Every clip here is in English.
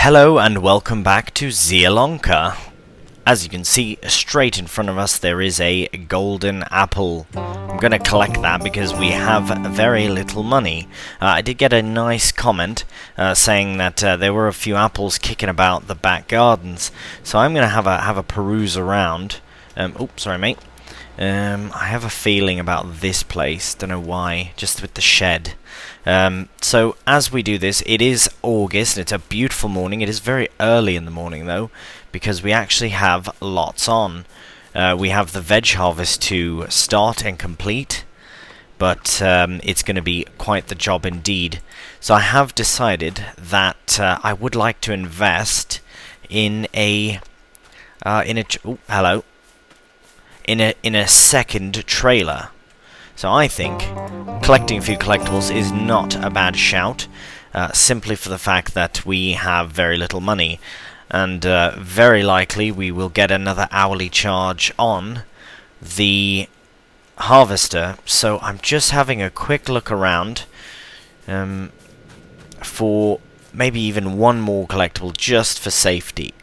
Hello and welcome back to Zielonka. As you can see, straight in front of us there is a golden apple. I'm going to collect that because we have very little money. I did get a nice comment saying that there were a few apples kicking about the back gardens, so I'm going to have a peruse around. Oops, sorry mate. I have a feeling about this place, don't know why, just with the shed. So as we do this, it is August, and it's a beautiful morning. It is very early in the morning though, because we actually have lots on. We have the veg harvest to start and complete, but it's going to be quite the job indeed. So I have decided that I would like to invest in a in a second trailer. So I think collecting a few collectibles is not a bad shout, simply for the fact that we have very little money, and very likely we will get another hourly charge on the harvester. So I'm just having a quick look around for maybe even one more collectible just for safety,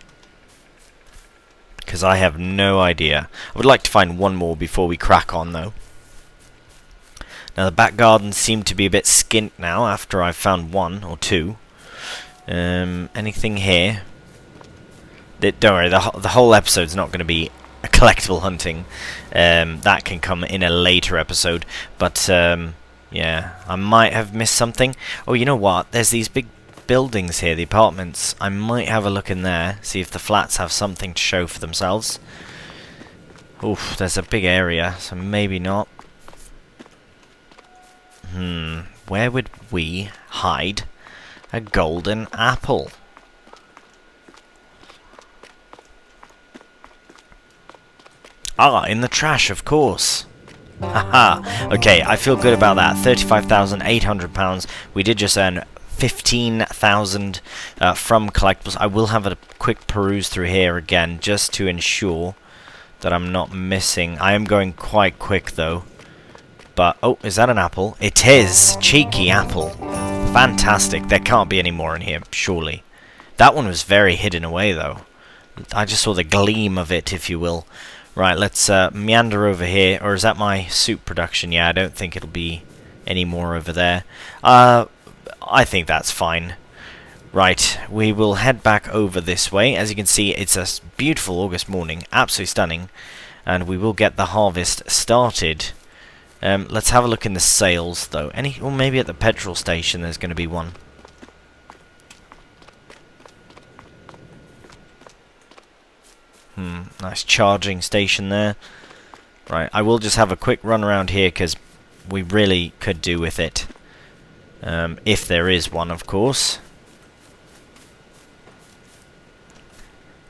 because I have no idea. I would like to find one more before we crack on though. Now the back gardens seem to be a bit skint now after I've found one or two. Anything here? Don't worry, the whole episode's not going to be a collectible hunting. That can come in a later episode. But yeah, I might have missed something. Oh, you know what? There's these big buildings here, the apartments. I might have a look in there, see if the flats have something to show for themselves. Oof, there's a big area, so maybe not. Where would we hide a golden apple? Ah, in the trash, of course. Haha. Okay, I feel good about that. £35,800. We did just earn 15,000 from collectibles. I will have a quick peruse through here again, just to ensure that I'm not missing. I am going quite quick though. But, oh, is that an apple? It is! Cheeky apple. Fantastic. There can't be any more in here, surely. That one was very hidden away, though. I just saw the gleam of it, if you will. Right, let's meander over here. Or is that my soup production? Yeah, I don't think it'll be any more over there. I think that's fine. Right, we will head back over this way. As you can see, it's a beautiful August morning. Absolutely stunning. And we will get the harvest started. Let's have a look in the sales, though. Or maybe at the petrol station there's going to be one. Nice charging station there. Right, I will just have a quick run around here, because we really could do with it. If there is one, of course.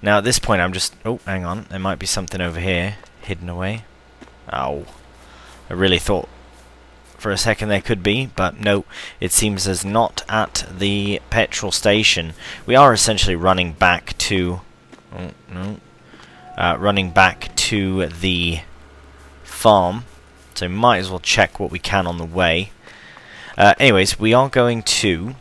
Now, at this point, I'm just... Oh, hang on. There might be something over here, hidden away. Oh. I really thought for a second there could be, but no, it seems there's not at the petrol station. We are essentially running back to... Oh, no. Running back to the farm, so might as well check what we can on the way. Anyways, we are going to...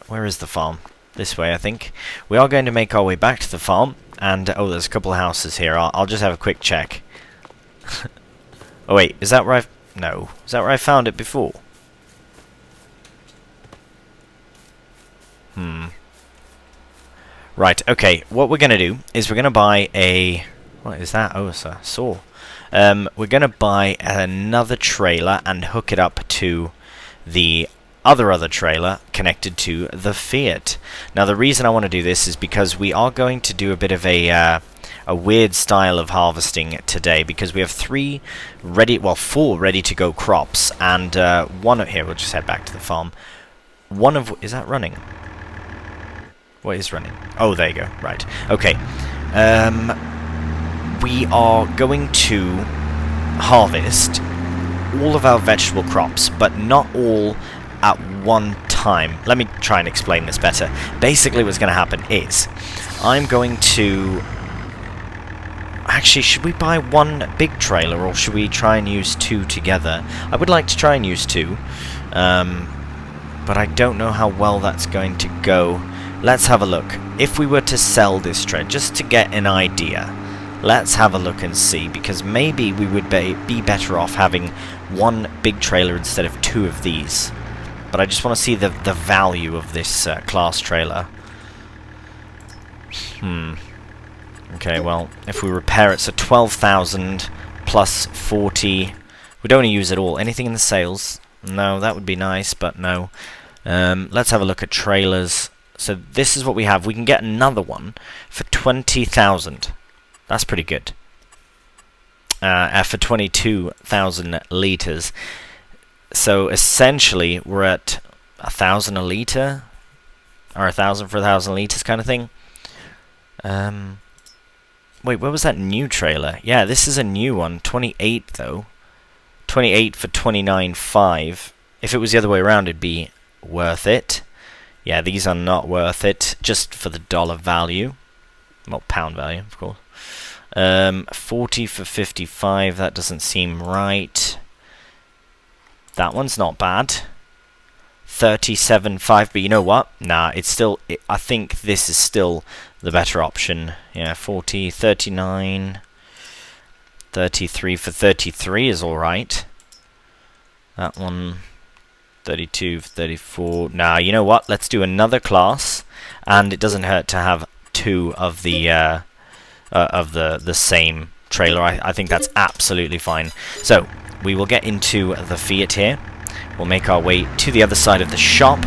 Where is the farm? This way, I think. We are going to make our way back to the farm, and... Oh, there's a couple of houses here. I'll just have a quick check. Oh wait, is that where I've... No. Is that where I found it before? Right, okay. What we're going to do is we're going to buy a... What is that? Oh, it's a saw. We're going to buy another trailer and hook it up to the other trailer connected to the Fiat. Now, the reason I want to do this is because we are going to do a bit of a weird style of harvesting today, because we have four ready to go crops, and one here. We'll just head back to the farm. One of... Is that running? What is running? Oh, there you go. Right. Okay. We are going to harvest all of our vegetable crops, but not all at one time. Let me try and explain this better. Basically, what's going to happen is I'm going to... Actually, should we buy one big trailer, or should we try and use two together? I would like to try and use two, but I don't know how well that's going to go. let's have a look. If we were to sell this trailer, just to get an idea, let's have a look and see, because maybe we would be better off having one big trailer instead of two of these. But I just want to see the value of this class trailer. Okay, well, if we repair it, so 12,000 plus 40. We don't want to use it all. Anything in the sales? No, that would be nice, but no. Let's have a look at trailers. So this is what we have. We can get another one for 20,000. That's pretty good. For 22,000 litres. So essentially, we're at 1,000 a litre, or 1,000 for 1,000 litres kind of thing. Wait, where was that new trailer? Yeah, this is a new one. 28 though. 28 for 29.5. If it was the other way around, it'd be worth it. Yeah, these are not worth it, just for the dollar value. Well, pound value, of course. 40 for 55, that doesn't seem right. That one's not bad. 37.5, but you know what? Nah, it's still... I think this is still the better option. Yeah, 40, 39... 33 for 33 is alright. That one... 32 for 34... Nah, you know what? Let's do another class. And it doesn't hurt to have two of the same trailer. I think that's absolutely fine. So, we will get into the Fiat here. We'll make our way to the other side of the shop.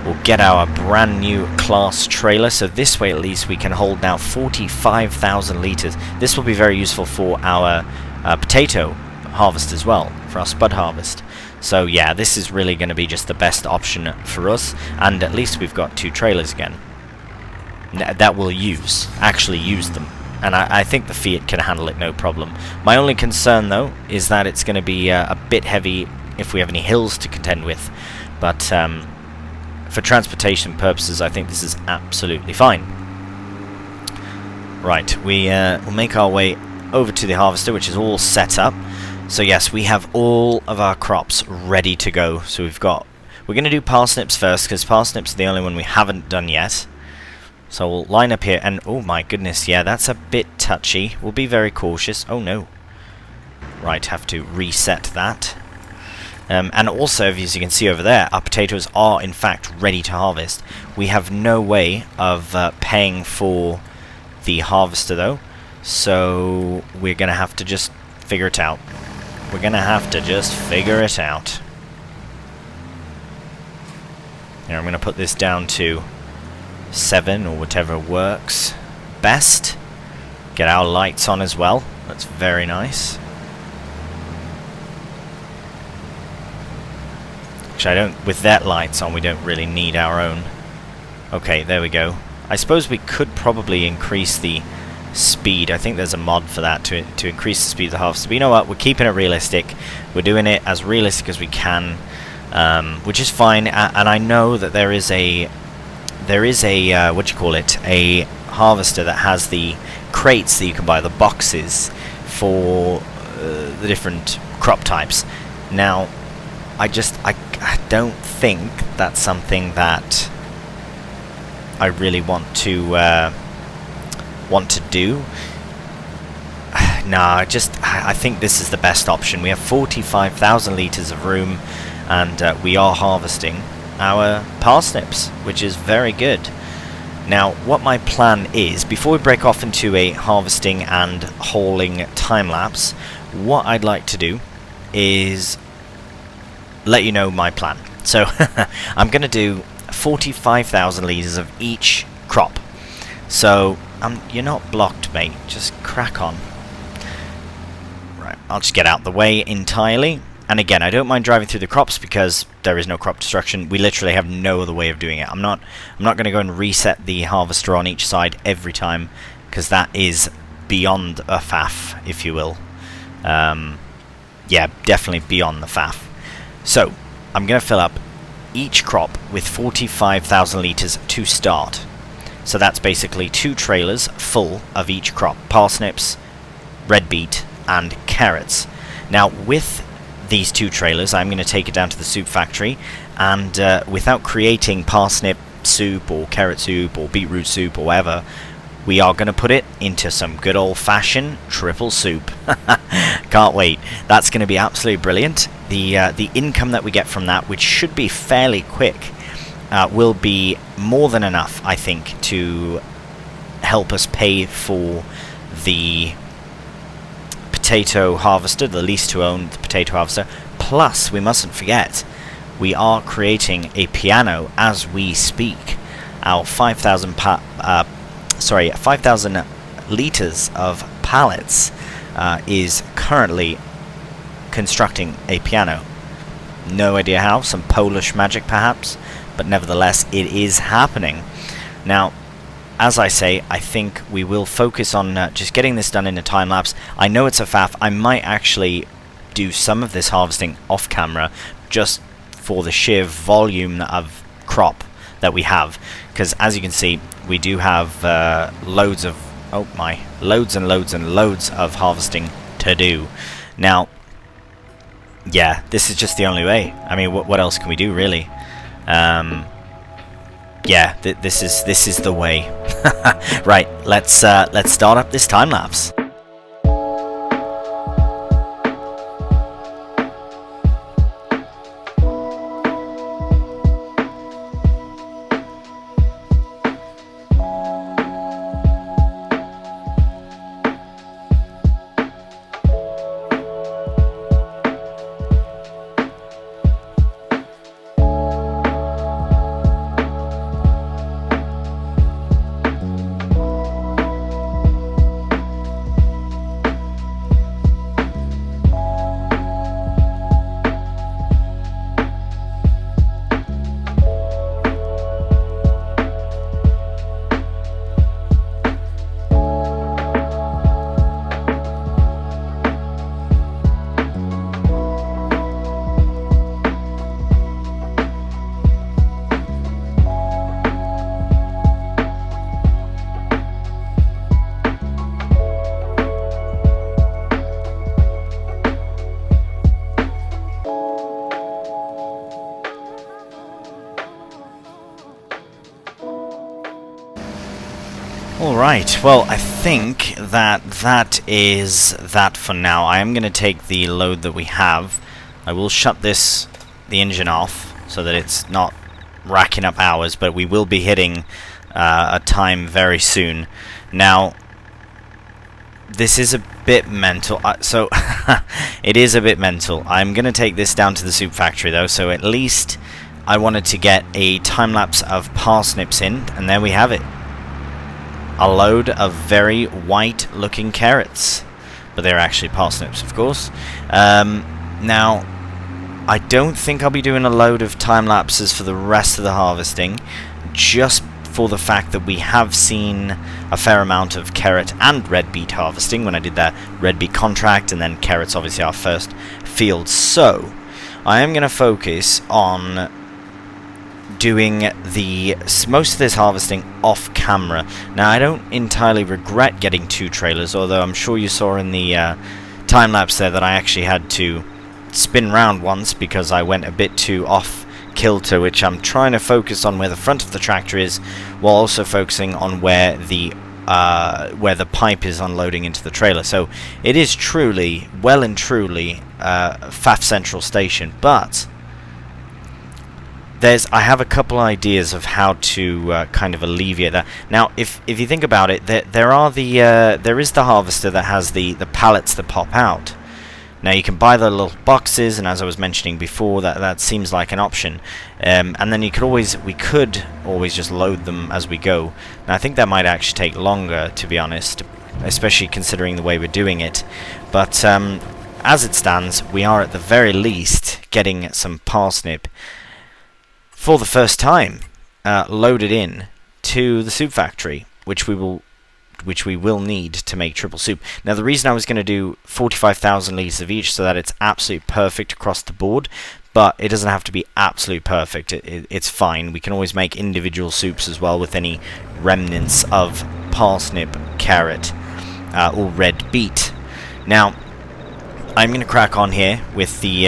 We'll get our brand new class trailer. So this way at least we can hold now 45,000 litres. This will be very useful for our potato harvest as well, for our spud harvest. So yeah, this is really going to be just the best option for us. And at least we've got two trailers again that we'll actually use them. And I think the Fiat can handle it no problem. My only concern though is that it's going to be a bit heavy if we have any hills to contend with. But for transportation purposes, I think this is absolutely fine. Right, we'll make our way over to the harvester, which is all set up. So yes, we have all of our crops ready to go. So we're going to do parsnips first, because parsnips are the only one we haven't done yet. So we'll line up here, and oh my goodness, yeah, that's a bit touchy. We'll be very cautious. Oh no. Right, have to reset that. And also, as you can see over there, our potatoes are in fact ready to harvest. We have no way of paying for the harvester though, so we're going to have to just figure it out. We're going to have to just figure it out. Here, I'm going to put this down to 7 or whatever works best. Get our lights on as well. That's very nice. Actually, with that lights on, we don't really need our own. Okay, there we go. I suppose we could probably increase the speed. I think there's a mod for that to increase the speed of the harvester. But you know what? We're keeping it realistic. We're doing it as realistic as we can, which is fine. And I know that there is a what do you call it? A harvester that has the crates that you can buy, the boxes for the different crop types. Now, I don't think that's something that I really want to do. Nah, I think this is the best option. We have 45,000 litres of room, and we are harvesting our parsnips, which is very good. Now, what my plan is, before we break off into a harvesting and hauling time-lapse, what I'd like to do is let you know my plan. So, I'm going to do 45,000 litres of each crop. So, you're not blocked, mate. Just crack on. Right, I'll just get out the way entirely. And again, I don't mind driving through the crops because there is no crop destruction. We literally have no other way of doing it. I'm not going to go and reset the harvester on each side every time, because that is beyond a faff, if you will. Yeah, definitely beyond the faff. So, I'm going to fill up each crop with 45,000 litres to start. So that's basically 2 trailers full of each crop. Parsnips, red beet, and carrots. Now, with these 2 trailers, I'm going to take it down to the soup factory, and without creating parsnip soup or carrot soup or beetroot soup or whatever, we are going to put it into some good old-fashioned triple soup. Can't wait. That's going to be absolutely brilliant. The income that we get from that, which should be fairly quick, will be more than enough, I think, to help us pay for the potato harvester, the lease to own the potato harvester. Plus, we mustn't forget, we are creating a piano as we speak. Our 5,000 liters of pallets is currently constructing a piano. No idea how, some Polish magic perhaps, but nevertheless it is happening. Now, as I say, I think we will focus on just getting this done in a time lapse. I know it's a faff. I might actually do some of this harvesting off camera just for the sheer volume of crop that we have, because as you can see, we do have loads and loads of harvesting to do. Now, yeah, this is just the only way. I mean, what else can we do, really? Yeah, this is the way. Right, let's start up this time lapse. Alright, well, I think that is that for now. I am going to take the load that we have. I will shut the engine off so that it's not racking up hours, but we will be hitting a time very soon. Now, this is a bit mental, so it is a bit mental. I'm going to take this down to the soup factory though, so at least I wanted to get a time-lapse of parsnips in, and there we have it. A load of very white-looking carrots, but they're actually parsnips, of course. Now, I don't think I'll be doing a load of time-lapses for the rest of the harvesting, just for the fact that we have seen a fair amount of carrot and red beet harvesting when I did that red beet contract, and then carrots obviously our first field. So, I am going to focus on doing most of this harvesting off camera. Now, I don't entirely regret getting 2 trailers, although I'm sure you saw in the time lapse there that I actually had to spin round once because I went a bit too off kilter, which I'm trying to focus on where the front of the tractor is, while also focusing on where the pipe is unloading into the trailer. So it is truly, well and truly, Faff Central Station, but I have a couple ideas of how to kind of alleviate that. Now, if you think about it, there is the harvester that has the pallets that pop out. Now you can buy the little boxes, and as I was mentioning before, that seems like an option. And then we could always just load them as we go. Now I think that might actually take longer, to be honest, especially considering the way we're doing it. But as it stands, we are at the very least getting some parsnip for the first time loaded in to the soup factory, which we will need to make triple soup. Now, the reason I was going to do 45,000 litres of each so that it's absolute perfect across the board, but it doesn't have to be absolute perfect. It's fine. We can always make individual soups as well with any remnants of parsnip, carrot, or red beet. Now, I'm going to crack on here with the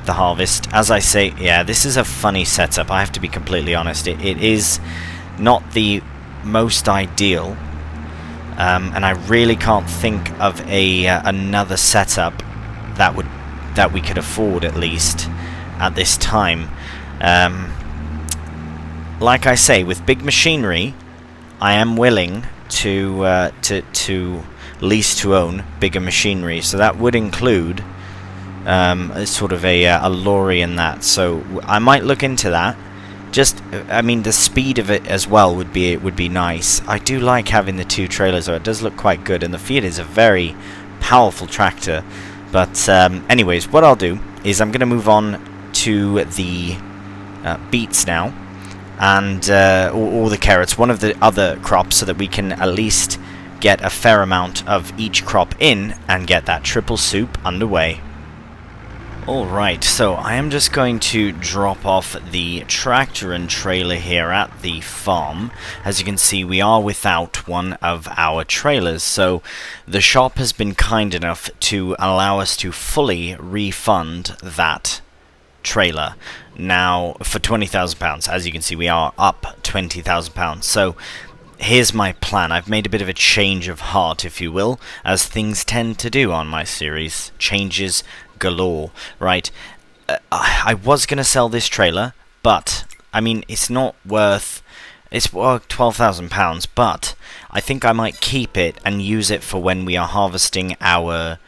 harvest. As I say, yeah, this is a funny setup. I have to be completely honest. It is not the most ideal, and I really can't think of another setup that we could afford, at least at this time. Like I say, with big machinery, I am willing to lease to own bigger machinery, so that would include sort of a lorry and that. So I might look into that. Just, I mean, the speed of it as well would be nice. I do like having the two trailers, though. It does look quite good, and the Fiat is a very powerful tractor. But anyways, what I'll do is I'm going to move on to the beets now, and or the carrots, one of the other crops, so that we can at least get a fair amount of each crop in and get that triple soup underway. Alright, so I am just going to drop off the tractor and trailer here at the farm. As you can see, we are without one of our trailers, so the shop has been kind enough to allow us to fully refund that trailer. Now, for £20,000, as you can see, we are up £20,000, so here's my plan. I've made a bit of a change of heart, if you will, as things tend to do on my series. Changes galore, right? I was going to sell this trailer, but, I mean, it's not worth... It's worth £12,000, but I think I might keep it and use it for when we are harvesting our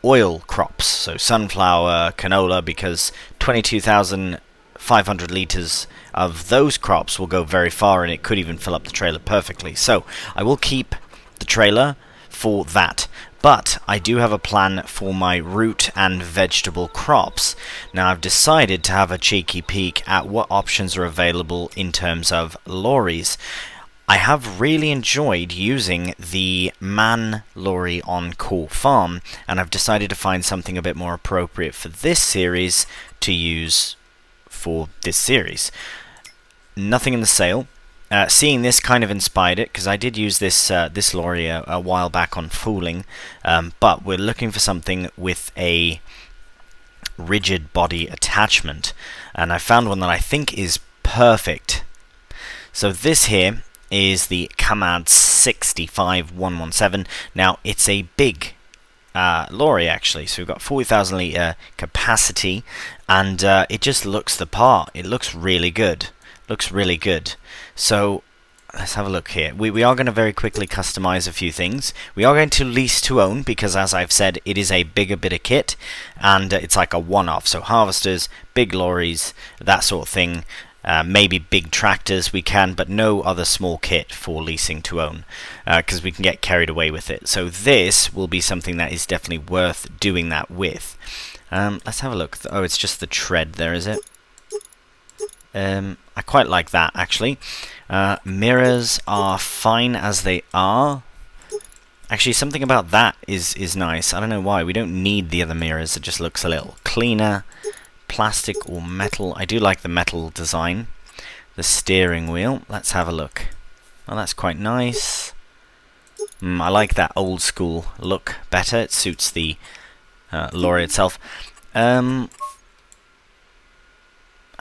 oil crops, so sunflower, canola, because 22,500 litres of those crops will go very far, and it could even fill up the trailer perfectly. So I will keep the trailer for that, but I do have a plan for my root and vegetable crops. Now, I've decided to have a cheeky peek at what options are available in terms of lorries. I have really enjoyed using the man lorry on Core Farm, and I've decided to find something a bit more appropriate for this series to use for this series. Nothing in the sale. Seeing this kind of inspired it, because I did use this this lorry a while back on Fooling, but we're looking for something with a rigid body attachment, and I found one that I think is perfect. So this here is the Kamad 65117. Now, it's a big lorry, actually, so we've got 40,000 litre capacity, and it just looks the part. It looks really good. Looks really good. So let's have a look here. We are going to very quickly customize a few things. We are going to lease to own, because as I've said, it is a bigger bit of kit, and it's like a one-off. So harvesters, big lorries, that sort of thing. Maybe big tractors we can, but no other small kit for leasing to own, because we can get carried away with it. So this will be something that is definitely worth doing that with. Let's have a look. Oh, it's just the tread there, is it? I quite like that, actually. Mirrors are fine as they are. Actually, something about that is nice. I don't know why. We don't need the other mirrors. It just looks a little cleaner. Plastic or metal. I do like the metal design. The steering wheel. Let's have a look. Oh, that's quite nice. I like that old school look better. It suits the lorry itself.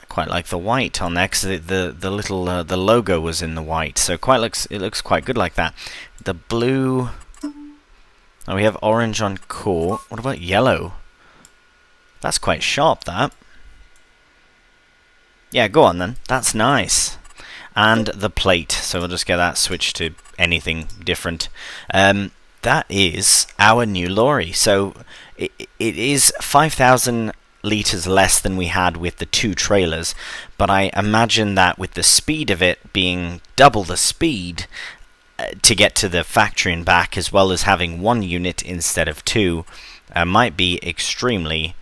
Quite like the white on there, because the little the logo was in the white, so it looks quite good like that. The blue. Oh, we have orange on core. What about yellow? That's quite sharp, that. Yeah, go on then. That's nice. And the plate. So we'll just get that switched to anything different. That is our new lorry. So it is 5,000 litres less than we had with the two trailers, but I imagine that with the speed of it being double the speed to get to the factory and back, as well as having one unit instead of two, might be extremely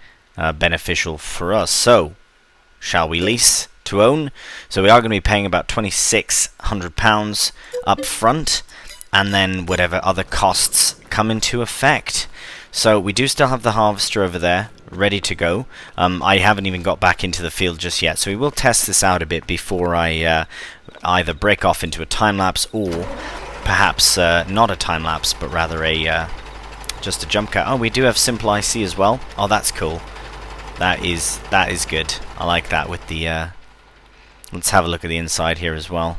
beneficial for us. So, shall we lease to own? So we are going to be paying about £2,600 up front, and then whatever other costs come into effect. So we do still have the harvester over there, ready to go. I haven't even got back into the field just yet, so we will test this out a bit before I either break off into a time-lapse, or perhaps not a time-lapse, but rather a just a jump cut. Oh, we do have simple IC as well. Oh, that's cool. That is good. I like that with the... let's have a look at the inside here as well.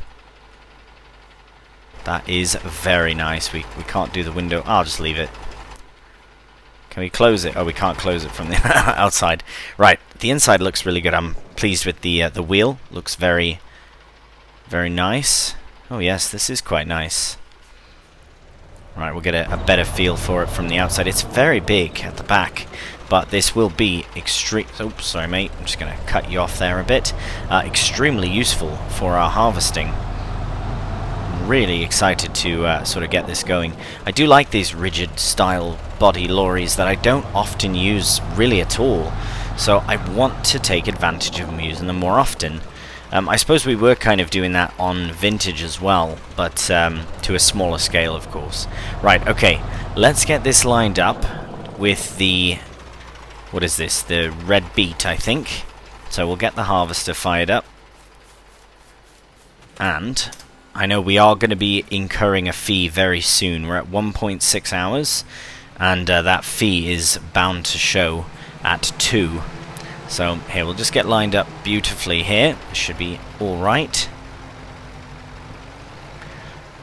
That is very nice. We can't do the window. I'll just leave it. Can we close it? Oh, we can't close it from the outside. Right, the inside looks really good. I'm pleased with the wheel. Looks very, very nice. Oh yes, this is quite nice. Right, we'll get a better feel for it from the outside. It's very big at the back, but this will be extreme. Oops, sorry mate. I'm just going to cut you off there a bit. Extremely useful for our harvesting. Really excited to sort of get this going. I do like these rigid style body lorries that I don't often use really at all, so I want to take advantage of them, using them more often. I suppose we were kind of doing that on vintage as well, but to a smaller scale, of course. Right, okay, let's get this lined up with the... what is this? The red beet, I think. So we'll get the harvester fired up. And I know we are going to be incurring a fee very soon. We're at 1.6 hours, and that fee is bound to show at 2. So here, we'll just get lined up beautifully here. Should be alright.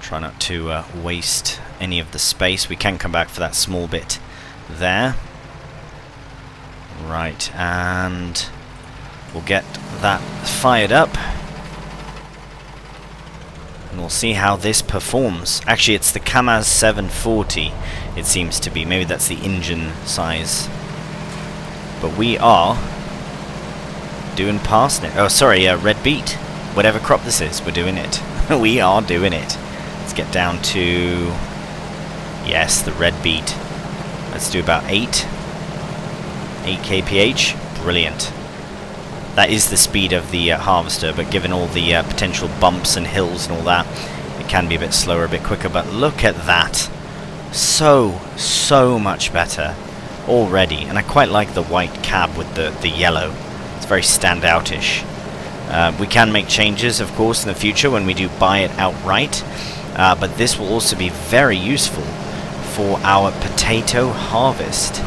Try not to waste any of the space. We can come back for that small bit there. Right, and we'll get that fired up. And we'll see how this performs. Actually, it's the Kamaz 740, it seems to be. Maybe that's the engine size. But we are doing parsnip. Oh, sorry, red beet. Whatever crop this is, we're doing it. We are doing it. Let's get down to... yes, the red beet. Let's do about 8 kph. Brilliant. That is the speed of the harvester, but given all the potential bumps and hills and all that, it can be a bit slower, a bit quicker. But look at that. So much better already. And I quite like the white cab with the yellow. It's very standoutish. We can make changes, of course, in the future when we do buy it outright. But this will also be very useful for our potato harvest.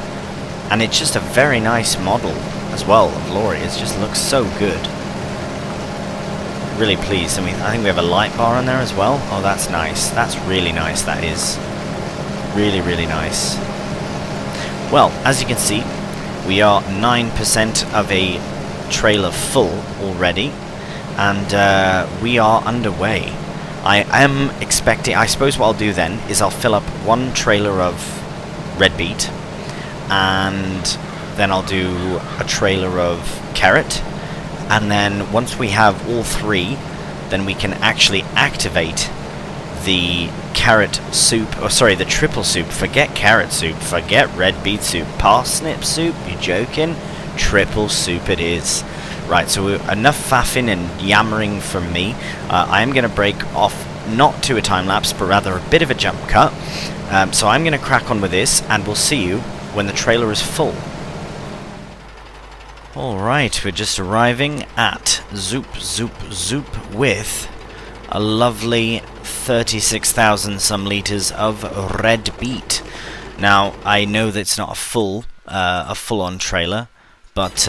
And it's just a very nice model as well of lorry. It just looks so good. Really pleased. I mean, I think we have a light bar on there as well. Oh, that's nice. That's really nice. That is really nice. Well, as you can see, we are 9% of a trailer full already, and we are underway. I am expecting... I suppose what I'll do then is I'll fill up one trailer of red beet, and then I'll do a trailer of carrot, and then once we have all 3, then we can actually activate the carrot soup, or sorry, the triple soup. Forget carrot soup, forget red beet soup, parsnip soup, you joking? Triple soup it is. Right, so enough faffing and yammering from me. I am going to break off, not to a time lapse, but rather a bit of a jump cut. So I'm going to crack on with this, and we'll see you when the trailer is full. Alright, we're just arriving at Zoop with a lovely 36,000 some litres of red beet. Now, I know that it's not a full-on trailer, but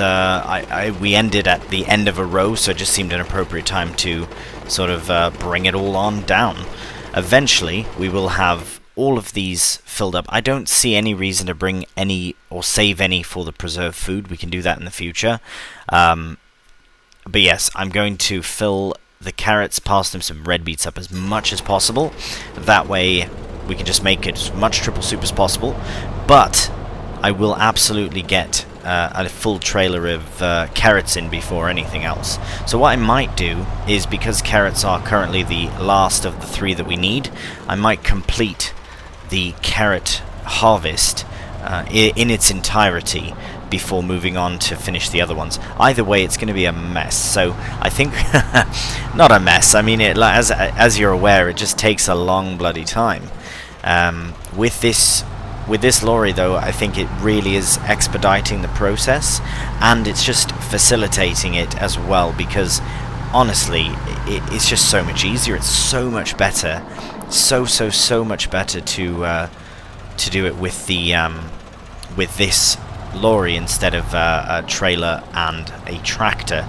we ended at the end of a row, so it just seemed an appropriate time to sort of bring it all on down. Eventually, we will have all of these filled up. I don't see any reason to bring any or save any for the preserved food. We can do that in the future. But yes, I'm going to fill the carrots, parsnips, and red beets up as much as possible. That way, we can just make it as much triple soup as possible. But I will absolutely get a full trailer of carrots in before anything else. So what I might do is, because carrots are currently the last of the 3 that we need, I might complete the carrot harvest in its entirety before moving on to finish the other ones. Either way, it's going to be a mess. So I think not a mess. I mean, as you're aware, it just takes a long bloody time. With this lorry, though, I think it really is expediting the process, and it's just facilitating it as well, because honestly, it's just so much easier. It's so much better, so much better to to do it with the with this lorry instead of a trailer and a tractor.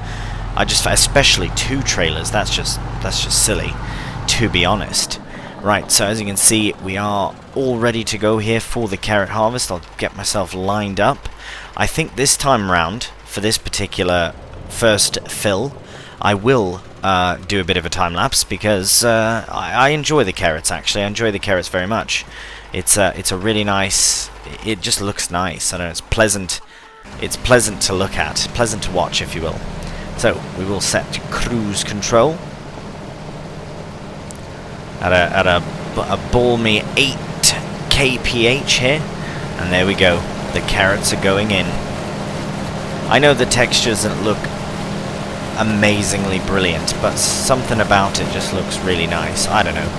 I just, especially 2 trailers, that's just silly, to be honest. Right, so as you can see, we are all ready to go here for the carrot harvest. I'll get myself lined up. I think this time round, for this particular first fill, I will do a bit of a time lapse, because I enjoy the carrots. Actually, I enjoy the carrots very much. It's a really nice. It just looks nice. I don't know. It's pleasant. It's pleasant to look at, pleasant to watch, if you will. So we will set cruise control at a balmy 8 kph here, and there we go. The carrots are going in. I know the texture doesn't look amazingly brilliant, but something about it just looks really nice. I don't know.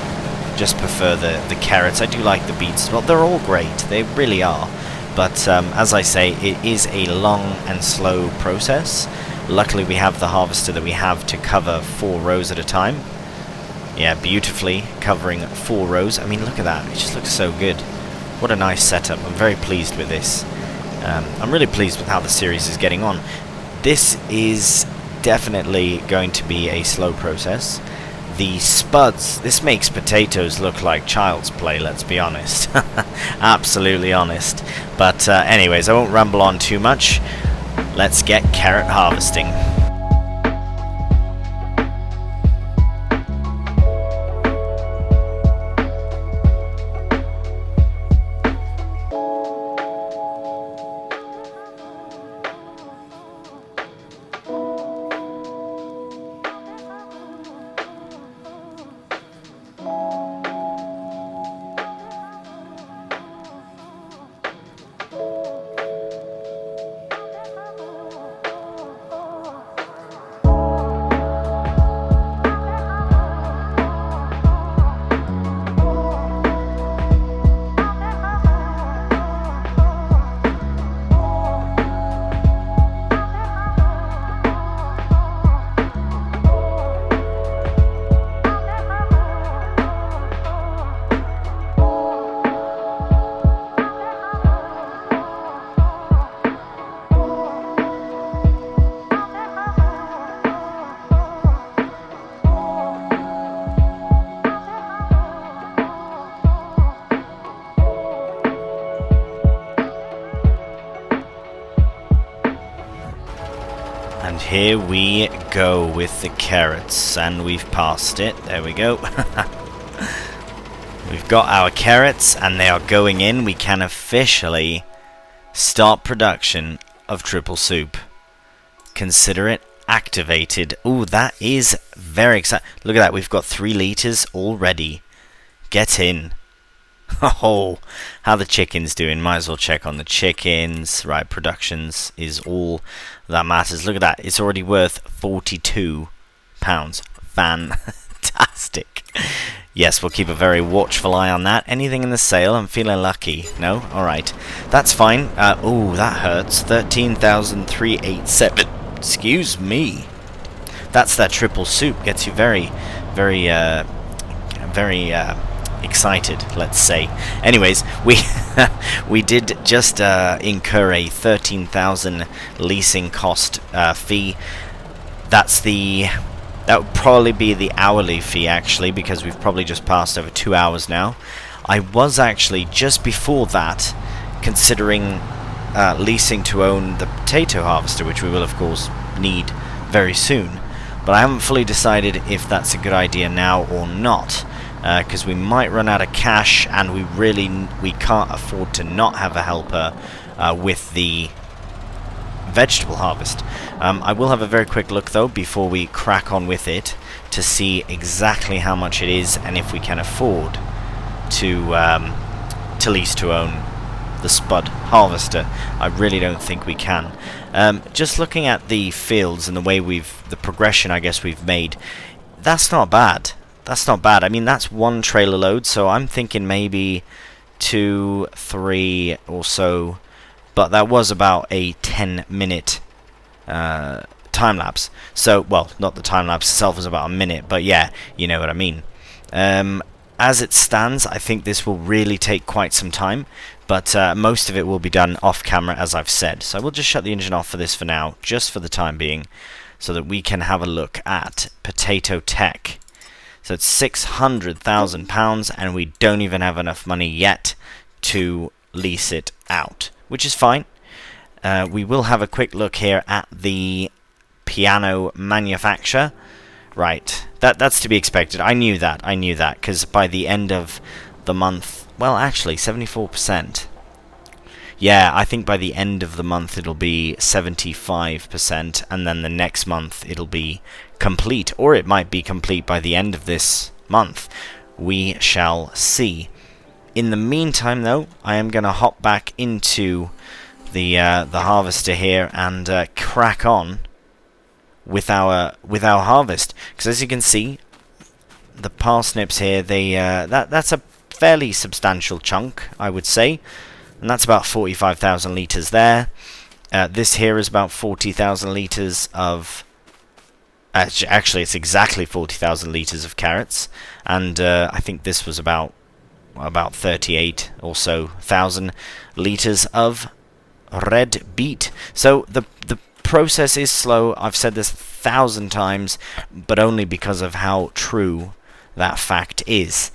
Just prefer the carrots. I do like the beets as well. They're all great. They really are. But as I say, it is a long and slow process. Luckily, we have the harvester that we have to cover 4 rows at a time. Yeah, beautifully covering 4 rows. I mean, look at that. It just looks so good. What a nice setup. I'm very pleased with this. I'm really pleased with how the series is getting on. This is definitely going to be a slow process. The spuds, this makes potatoes look like child's play, let's be honest. Absolutely honest. But anyways, I won't ramble on too much. Let's get carrot harvesting. And here we go with the carrots, and we've passed it. There we go. We've got our carrots, and they are going in. We can officially start production of triple soup. Consider it activated. Ooh, that is very exciting. Look at that. We've got 3 litres already. Get in. Oh, how the chickens doing? Might as well check on the chickens. Right, productions is all that matters. Look at that. It's already worth £42. Fantastic. Yes, we'll keep a very watchful eye on that. Anything in the sale? I'm feeling lucky. No? Alright. That's fine. Oh, that hurts. 13,387. Excuse me. That's that triple soup. Gets you very, very excited, let's say. Anyways, we did just incur a 13,000 leasing cost fee. That would probably be the hourly fee, actually, because we've probably just passed over 2 hours now. I was actually just before that considering leasing to own the potato harvester, which we will of course need very soon, but I haven't fully decided if that's a good idea now or not. Because we might run out of cash, and we can't afford to not have a helper with the vegetable harvest. I will have a very quick look though before we crack on with it to see exactly how much it is and if we can afford to lease to own the spud harvester. I really don't think we can. Just looking at the fields and the way the progression I guess we've made, that's not bad. That's not bad. I mean, that's 1 trailer load, so I'm thinking maybe 2, 3 or so. But that was about a 10-minute time lapse. So, well, not the time lapse itself was about a minute, but yeah, you know what I mean. as it stands, I think this will really take quite some time, but most of it will be done off camera, as I've said. So I will just shut the engine off for this for now, just for the time being, so that we can have a look at Potato Tech. So it's £600,000, and we don't even have enough money yet to lease it out, which is fine. We will have a quick look here at the piano manufacturer. Right, that's to be expected. I knew that, because by the end of the month, well, actually, 74%. Yeah, I think by the end of the month it'll be 75%, and then the next month it'll be complete, or it might be complete by the end of this month. We shall see. In the meantime, though, I am going to hop back into the harvester here and crack on with our harvest, because as you can see, the parsnips here, that's a fairly substantial chunk, I would say, and that's about 45,000 litres there. This here is about 40,000 litres of... Actually, it's exactly 40,000 litres of carrots, and I think this was about 38 or so thousand litres of red beet. So the process is slow. I've said this 1,000 times, but only because of how true that fact is.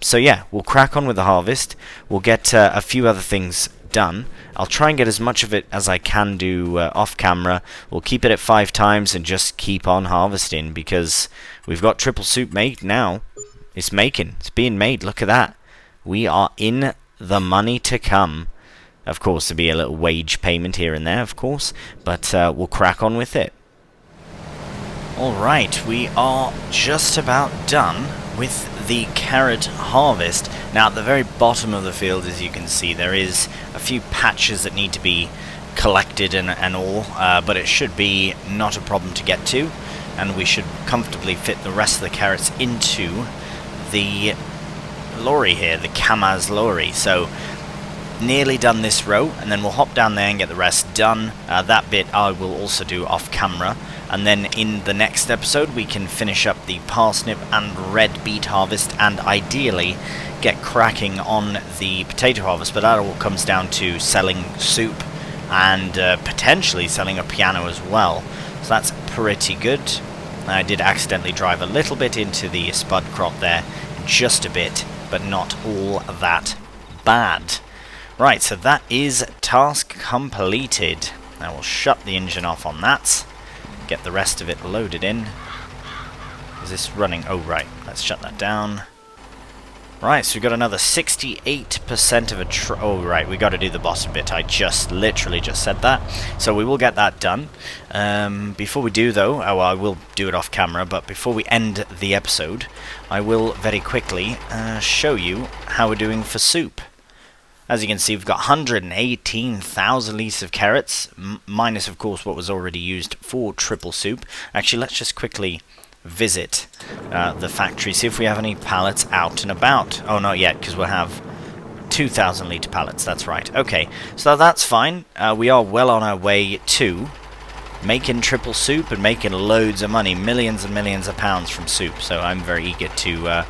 So yeah, we'll crack on with the harvest. We'll get a few other things done. I'll try and get as much of it as I can do off camera. We'll keep it at 5 times and just keep on harvesting, because we've got triple soup made now. It's being made. Look at that. We are in the money to come. Of course, there'll be a little wage payment here and there, of course, but we'll crack on with it. Alright, we are just about done with the carrot harvest. Now, at the very bottom of the field, as you can see, there is a few patches that need to be collected and all, but it should be not a problem to get to, and we should comfortably fit the rest of the carrots into the lorry here, the Kamaz lorry. So nearly done this row, and then we'll hop down there and get the rest done. That bit I will also do off camera, and then in the next episode we can finish up the parsnip and red beet harvest, and ideally get cracking on the potato harvest, but that all comes down to selling soup and potentially selling a piano as well. So that's pretty good. I did accidentally drive a little bit into the spud crop there, just a bit, but not all that bad. Right, so that is task completed. Now we'll shut the engine off on that, get the rest of it loaded in. Is this running? Oh right, let's shut that down. Right, so we've got another 68% of a oh right, we got to do the bottom bit. I literally just said that. So we will get that done. Before we do though, oh well, I will do it off camera, but before we end the episode, I will very quickly show you how we're doing for soup. As you can see, we've got 118,000 litres of carrots, minus, of course, what was already used for triple soup. Actually, let's just quickly visit the factory, see if we have any pallets out and about. Oh, not yet, because we'll have 2,000 litre pallets, that's right. Okay, so that's fine. We are well on our way to making triple soup and making loads of money, millions and millions of pounds from soup. So I'm very eager to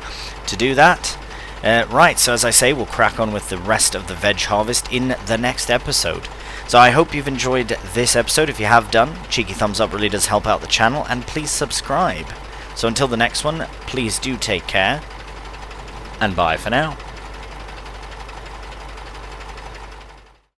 do that. Right, so as I say, we'll crack on with the rest of the veg harvest in the next episode. So I hope you've enjoyed this episode. If you have done, cheeky thumbs up really does help out the channel, and please subscribe. So until the next one, please do take care, and bye for now.